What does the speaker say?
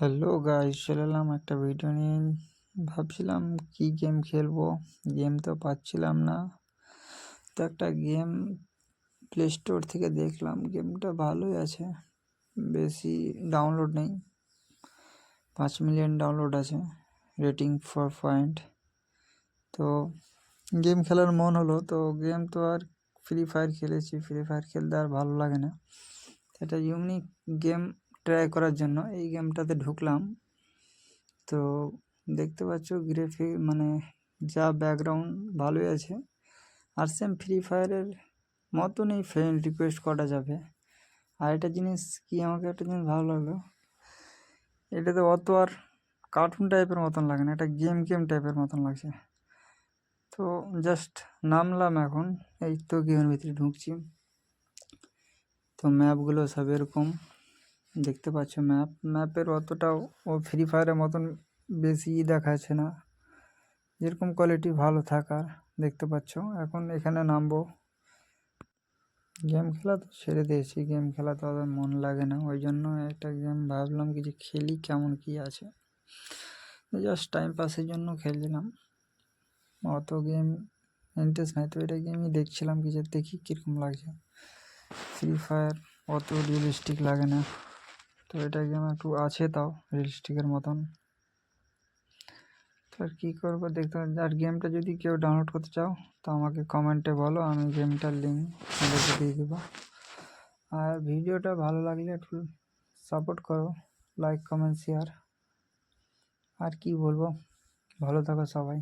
Hello guys, চলে এলাম একটা ভিডিও নিয়ে। ভাবছিলাম কি গেম খেলবো, গেম তো পাচ্ছিলাম না। তো একটা গেম প্লে স্টোর থেকে দেখলাম, গেমটা ভালোই আছে, বেশি ডাউনলোড নেই, 5 মিলিয়ন ডাউনলোড আছে, রেটিং 4 পয়েন্ট। তো গেম খেলার মন হলো, তো গেম তো আর ফ্রি ফায়ার খেলেছি, ফ্রি ফায়ার খেলতে আর ভালো লাগে না। এটা ইউনিক গেম ট্রাই করার জন্য এই গেমটাতে ঢুকলাম। তো দেখতে পাচ্ছ গ্রাফিক মানে যা ব্যাকগ্রাউন্ড ভালোই আছে, আর সেম ফ্রি ফায়ারের মতনই ফ্রেন্ড রিকোয়েস্ট করা যাবে। আর একটা জিনিস কি, আমাকে একটা জিনিস ভালো লাগলো, এটাতে অত আর কার্টুন টাইপের মতন লাগে না, এটা গেম গেম টাইপের মতন লাগছে। তো জাস্ট নামলাম, এখন এই তো গেমের ভিতরে ঢুকছি। তো ম্যাপগুলো সব এরকম দেখতে পাচ্ছ, ম্যাপের অতটাও ও ফ্রি ফায়ারের মতন বেশি দেখাচ্ছে না, যেরকম কোয়ালিটি ভালো থাকার দেখতে পাচ্ছ। এখন এখানে নামবো, গেম খেলা তো ছেড়ে দিয়েছি, গেম খেলা তো আর মন লাগে না, ওই জন্য একটা গেম ভাবলাম কি যে খেলি, কেমন কি আছে, জাস্ট টাইম পাসের জন্য খেলছিলাম, অত গেম ইন্টারেস্ট নাই। তো এটা গেমই দেখছিলাম কি যে দেখি কীরকম লাগছে। ফ্রি ফায়ার অত রিয়েলিস্টিক লাগে না, তো এটা গেম একটু আছে তাও রিয়েলিস্টিকের মতন। তো আর কী করবো দেখতে, আর গেমটা যদি কেউ ডাউনলোড করতে চাও তো আমাকে কমেন্টে বলো, আমি গেমটার লিঙ্ক তোমাদেরকে দিয়ে দেবো। আর ভিডিওটা ভালো লাগলে একটু সাপোর্ট করো, লাইক কমেন্ট শেয়ার। আর কি বলবো, ভালো থাকো সবাই।